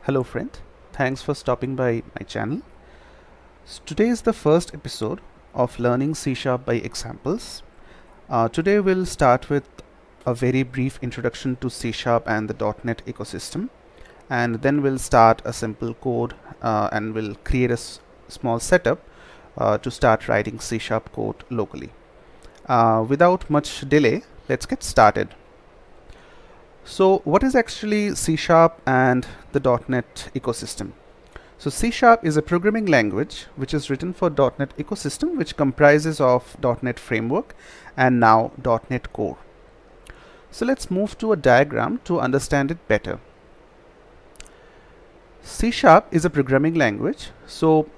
Hello friend, thanks for stopping by my channel. Today is the first episode of learning C# by examples. Today we'll start with a very brief introduction to C# and the .NET ecosystem, and then we'll start a simple code and we'll create a small setup to start writing C# code locally. Without much delay, let's get started. So what is actually C# and the .NET ecosystem? So C# is a programming language which is written for .NET ecosystem, which comprises of .NET framework and now .NET Core. So let's move to a diagram to understand it better. C# is a programming language. So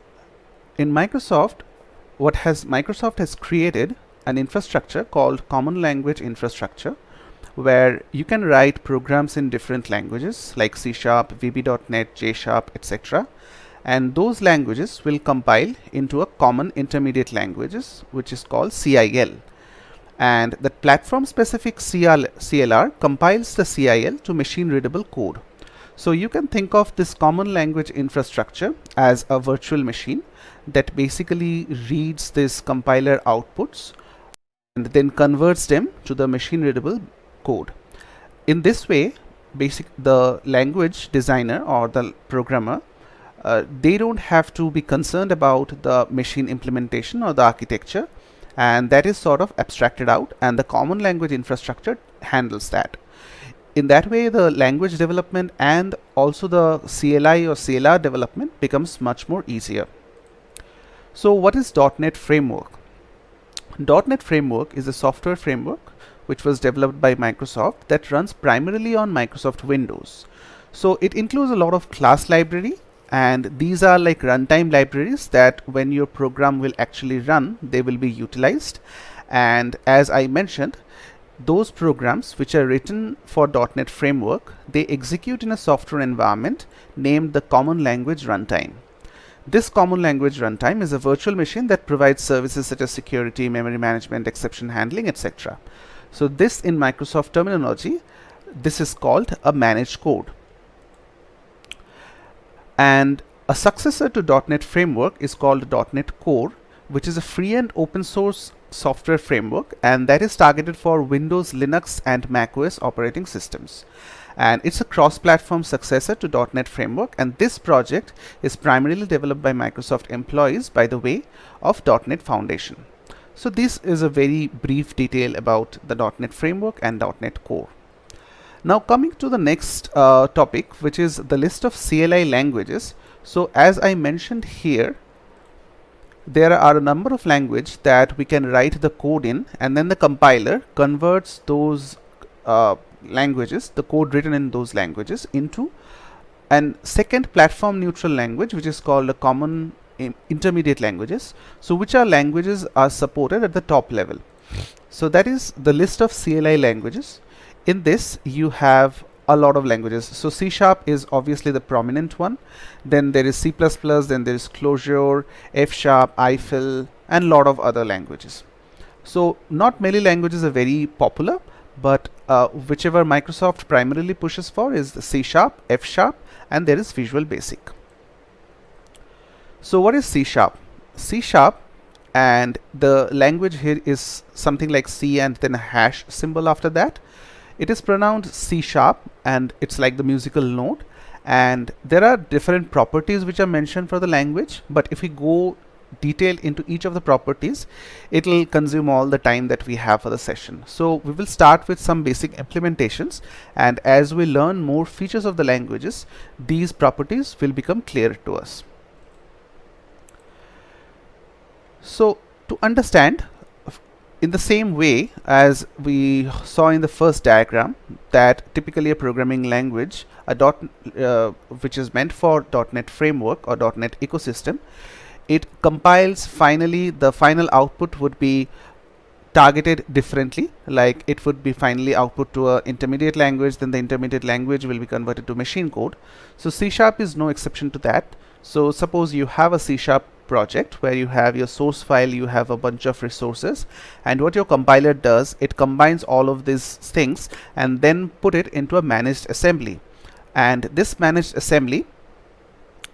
in Microsoft has created an infrastructure called Common Language Infrastructure, where you can write programs in different languages like C#, VB.NET, J#, etc. And those languages will compile into a common intermediate languages, which is called CIL. And that platform specific CLR compiles the CIL to machine readable code. So you can think of this common language infrastructure as a virtual machine that basically reads this compiler outputs and then converts them to the machine readable code. In this way, the language designer or the programmer, they don't have to be concerned about the machine implementation or the architecture, and that is sort of abstracted out, and the common language infrastructure handles that. In that way, the language development and also the CLI or CLR development becomes much more easier. So what is .NET Framework? .NET Framework is a software framework which was developed by Microsoft that runs primarily on Microsoft Windows. So it includes a lot of class library, and these are like runtime libraries that when your program will actually run, they will be utilized. And as I mentioned, those programs which are written for .NET Framework, they execute in a software environment named the Common Language Runtime. This Common Language Runtime is a virtual machine that provides services such as security, memory management, exception handling, etc. So this, in Microsoft terminology, this is called a managed code. And a successor to .NET Framework is called .NET Core, which is a free and open source software framework, and that is targeted for Windows, Linux, and macOS operating systems. And it's a cross-platform successor to .NET Framework, and this project is primarily developed by Microsoft employees by the way of .NET Foundation. So this is a very brief detail about the .NET Framework and .NET Core. Now coming to the next topic, which is the list of CLI languages. So as I mentioned here, there are a number of languages that we can write the code in, and then the compiler converts those languages, the code written in those languages, into a second platform neutral language, which is called a common intermediate languages. So which are languages are supported at the top level. So that is the list of CLI languages. In this you have a lot of languages. So C# is obviously the prominent one. Then there is C++, then there is Clojure, F#, Eiffel, and a lot of other languages. So not many languages are very popular, but whichever Microsoft primarily pushes for is the C#, F#, and there is Visual Basic. So what is C#? C# and the language here is something like C and then a hash symbol after that. It is pronounced C#, and it's like the musical note, and there are different properties which are mentioned for the language, but if we go detailed into each of the properties, it will consume all the time that we have for the session. So we will start with some basic implementations, and as we learn more features of the languages, these properties will become clear to us. So to understand, in the same way as we saw in the first diagram, that typically a programming language, which is meant for .NET Framework or .NET ecosystem, it compiles finally, the final output would be targeted differently, like it would be finally output to a intermediate language, then the intermediate language will be converted to machine code. So C# is no exception to that. So suppose you have a C# project where you have your source file, you have a bunch of resources, and what your compiler does, it combines all of these things and then put it into a managed assembly. And this managed assembly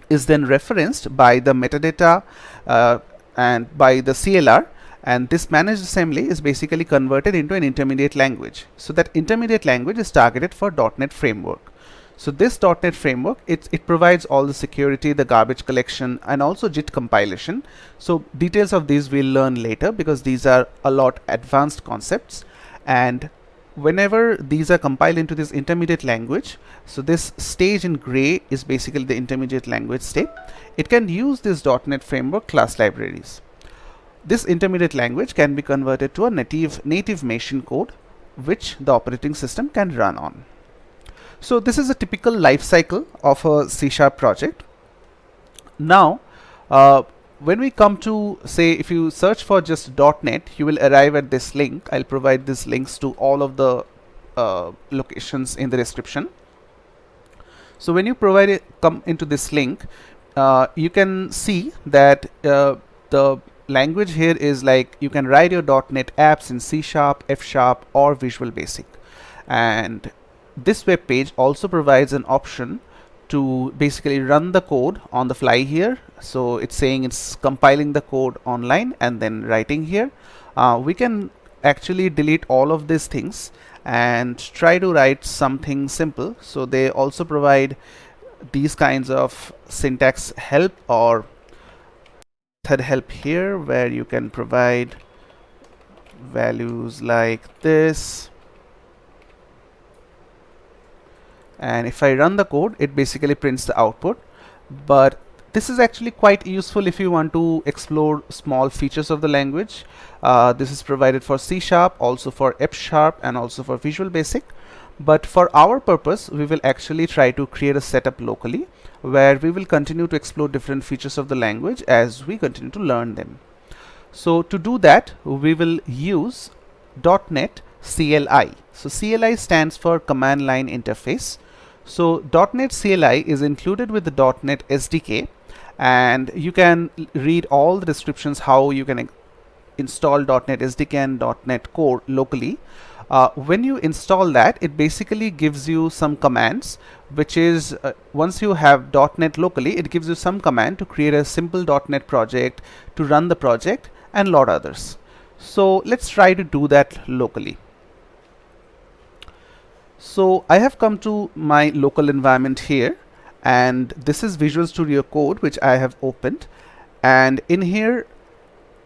is then referenced by the metadata and by the CLR, and this managed assembly is basically converted into an intermediate language. So that intermediate language is targeted for .NET framework. So this .NET framework, it provides all the security, the garbage collection, and also JIT compilation. So details of these we'll learn later, because these are a lot advanced concepts. And whenever these are compiled into this intermediate language, so this stage in gray is basically the intermediate language state. It can use this .NET framework class libraries. This intermediate language can be converted to a native machine code which the operating system can run on. So this is a typical life cycle of a C# project. Now when we come to, say, if you search for just .NET, you will arrive at this link. I'll provide these links to all of the locations in the description. So when you come into this link, you can see that the language here is like you can write your .NET apps in C#, F#, or Visual Basic. And this web page also provides an option to basically run the code on the fly here. So it's saying it's compiling the code online and then writing here. We can actually delete all of these things and try to write something simple. So they also provide these kinds of syntax help or method help here, where you can provide values like this. And if I run the code, it basically prints the output. But this is actually quite useful if you want to explore small features of the language. This is provided for C#, also for F#, and also for Visual Basic. But for our purpose, we will actually try to create a setup locally, where we will continue to explore different features of the language as we continue to learn them. So to do that, we will use .NET CLI. So CLI stands for Command Line Interface. So .NET CLI is included with the .NET SDK, and you can read all the descriptions how you can install .NET SDK and .NET Core locally. When you install that, it basically gives you some commands, which is once you have .NET locally, it gives you some command to create a simple .NET project, to run the project, and a lot others. So let's try to do that locally. So I have come to my local environment here, and this is Visual Studio Code which I have opened, and in here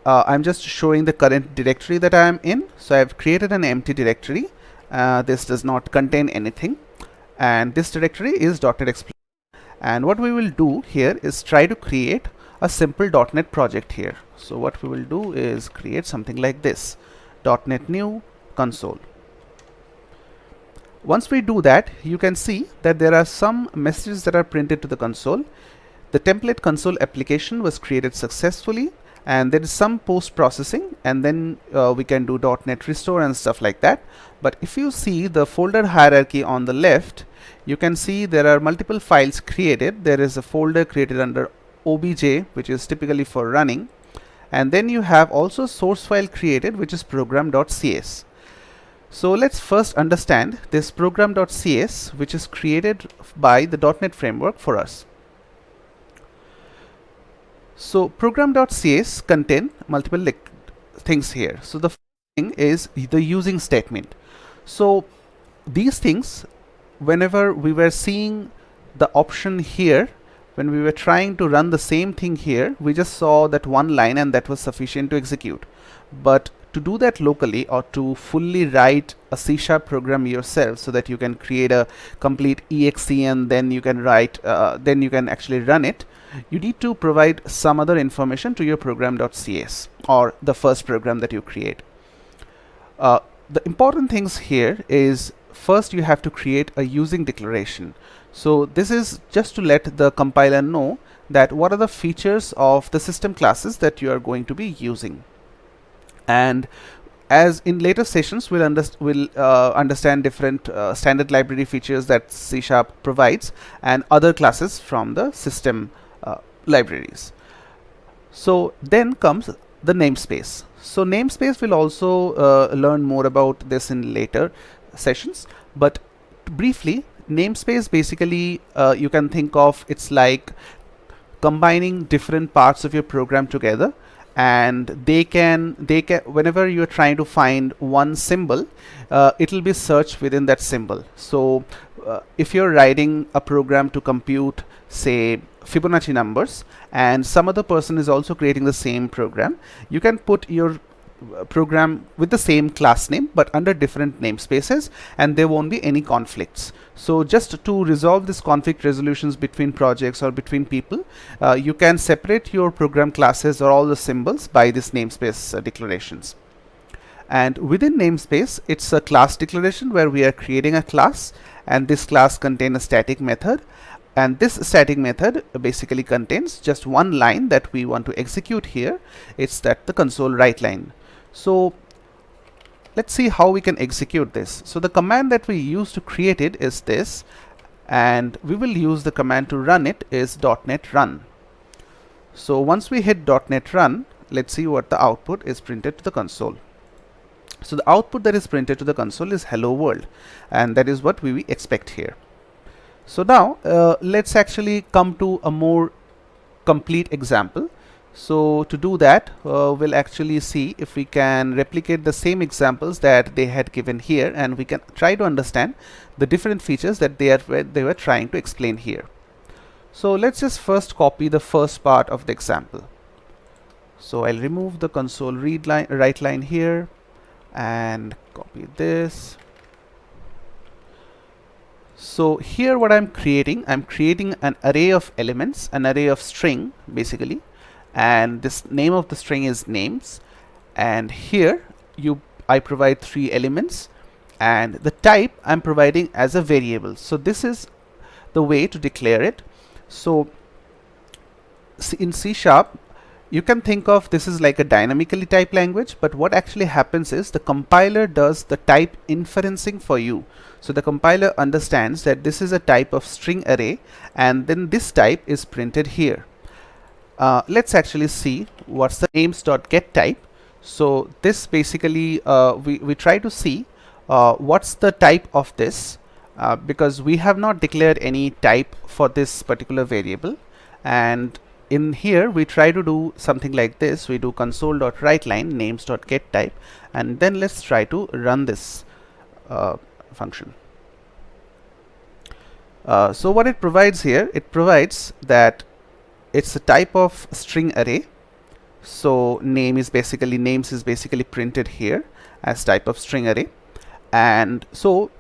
I'm just showing the current directory that I am in. So I have created an empty directory. This does not contain anything, and this directory is .NET Explorer. And what we will do here is try to create a simple .NET project here. So what we will do is create something like this, .NET new console. Once we do that, you can see that there are some messages that are printed to the console. The template console application was created successfully, and there is some post processing, and then we can do .NET restore and stuff like that. But if you see the folder hierarchy on the left, you can see there are multiple files created. There is a folder created under obj, which is typically for running, and then you have also source file created, which is program.cs. So let's first understand this program.cs, which is created by the .NET framework for us. So program.cs contain multiple things here. So the first thing is the using statement. So these things, whenever we were seeing the option here, when we were trying to run the same thing here, we just saw that one line and that was sufficient to execute. But to do that locally, or to fully write a C# program yourself so that you can create a complete exe and then you can write, then you can actually run it, you need to provide some other information to your program.cs or the first program that you create. The important things here is, first you have to create a using declaration. So this is just to let the compiler know that what are the features of the system classes that you are going to be using. And as in later sessions, we'll understand different standard library features that C# provides and other classes from the system libraries. So then comes the namespace. So namespace will also learn more about this in later sessions, but briefly, namespace basically you can think of, it's like combining different parts of your program together, and they can whenever you're trying to find one symbol, it will be searched within that symbol. So if you're writing a program to compute, say, Fibonacci numbers, and some other person is also creating the same program, you can put your program with the same class name but under different namespaces, and there won't be any conflicts. So just to resolve this conflict resolutions between projects or between people, you can separate your program classes or all the symbols by this namespace declarations. And within namespace, it's a class declaration where we are creating a class, and this class contains a static method, and this static method basically contains just one line that we want to execute here. It's that the console write line. So let's see how we can execute this. So the command that we use to create it is this, and we will use the command to run it is .NET run. So once we hit .NET run, let's see what the output is printed to the console. So the output that is printed to the console is hello world, and that is what we expect here. So now let's actually come to a more complete example. So to do that, we'll actually see if we can replicate the same examples that they had given here, and we can try to understand the different features that they were trying to explain here. So let's just first copy the first part of the example. So I'll remove the console write line here and copy this. So here what I'm creating an array of elements, an array of string basically, and this name of the string is names, and here I provide 3 elements, and the type I'm providing as a variable. So this is the way to declare it. So in C#, you can think of this is like a dynamically typed language, but what actually happens is the compiler does the type inferencing for you. So the compiler understands that this is a type of string array, and then this type is printed here. Let's actually see what's the names.getType. So this basically we try to see what's the type of this, because we have not declared any type for this particular variable, and in here we try to do something like this. We do console.writeLine names.getType, and then let's try to run this function. So what it provides here, it provides that it's a type of string array. So names is basically printed here as type of string array, and so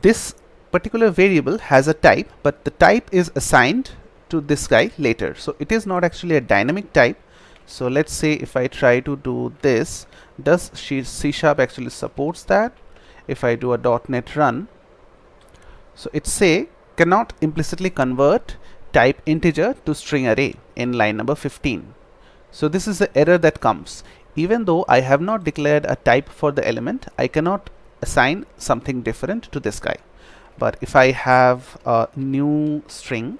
this particular variable has a type, but the type is assigned to this guy later. So it is not actually a dynamic type. So let's say if I try to do this, does C# actually supports that? If I do a .NET run, so it say cannot implicitly convert type integer to string array in line number 15. So this is the error that comes. Even though I have not declared a type for the element, I cannot assign something different to this guy. But if I have a new string,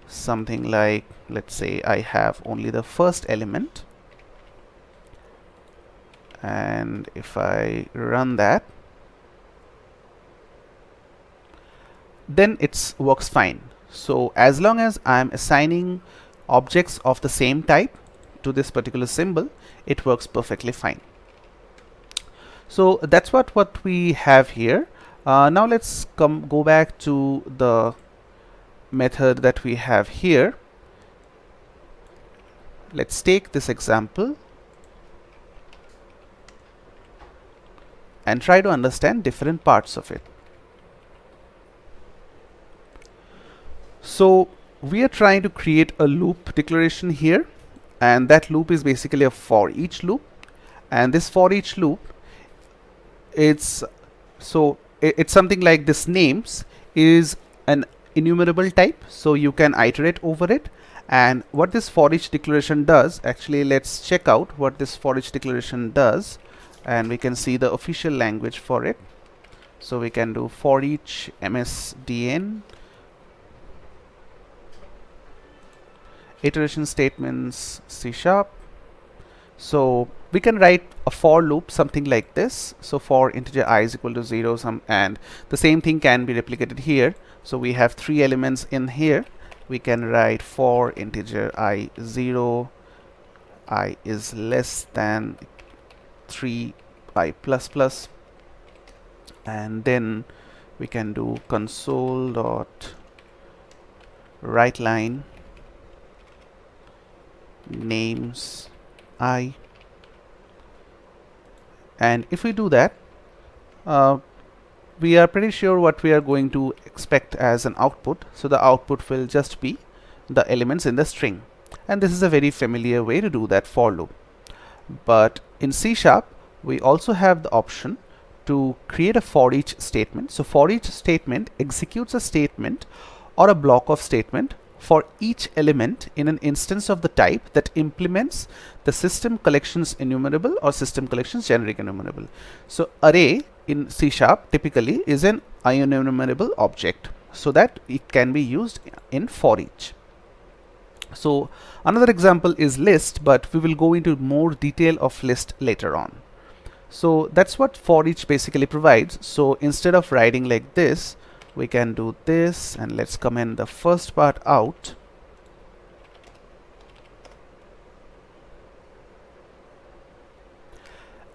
something like, let's say I have only the first element, and if I run that, then it works fine. So as long as I'm assigning objects of the same type to this particular symbol, it works perfectly fine. So that's what we have here. Now let's go back to the method that we have here. Let's take this example and try to understand different parts of it. So we are trying to create a loop declaration here, and that loop is basically a for each loop, and this for each loop, it's something like this names is an enumerable type, so you can iterate over it. And what this for each declaration does, actually let's check out what this for each declaration does, and we can see the official language for it. So we can do for each msdn iteration statements C#. So we can write a for loop something like this. So for integer I is equal to 0 and the same thing can be replicated here. So we have 3 elements in here, we can write for integer I 0, I is less than 3 I plus plus, and then we can do console dot write line names I, and if we do that, we are pretty sure what we are going to expect as an output. So the output will just be the elements in the string, and this is a very familiar way to do that for loop. But in C# we also have the option to create a for each statement. So for each statement executes a statement or a block of statement for each element in an instance of the type that implements the system collections enumerable or system collections generic enumerable. So array in C# typically is an enumerable object, so that it can be used in for each. So another example is list, but we will go into more detail of list later on. So that's what for each basically provides. So instead of writing like this, we can do this, and let's comment the first part out.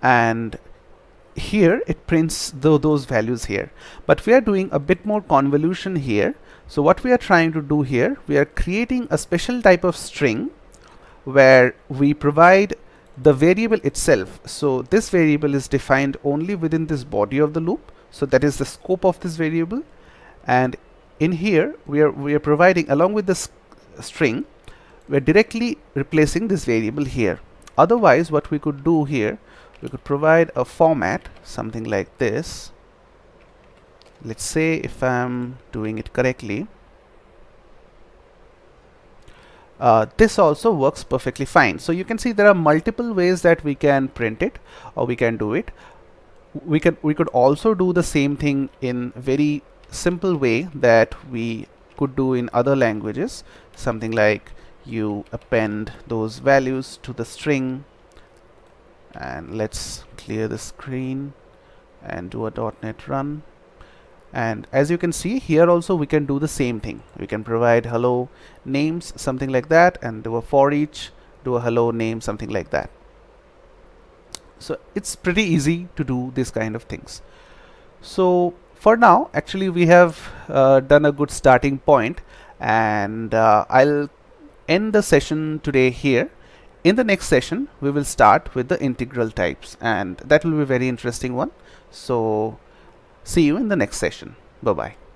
And here it prints those values here, but we are doing a bit more convolution here. So what we are trying to do here, we are creating a special type of string where we provide the variable itself. So this variable is defined only within this body of the loop, so that is the scope of this variable, and in here we are providing, along with this string, we're directly replacing this variable here. Otherwise what we could do here, we could provide a format something like this. Let's say if I'm doing it correctly, this also works perfectly fine. So you can see there are multiple ways that we can print it, or we can do it. We could also do the same thing in very simple way that we could do in other languages, something like you append those values to the string. And let's clear the screen and do a .NET run, and as you can see here also we can do the same thing. We can provide hello names, something like that, and do a for each, do a hello name, something like that. So it's pretty easy to do this kind of things. So for now actually we have done a good starting point, and I'll end the session today here. In the next session we will start with the integral types, and that will be a very interesting one. So see you in the next session. Bye bye.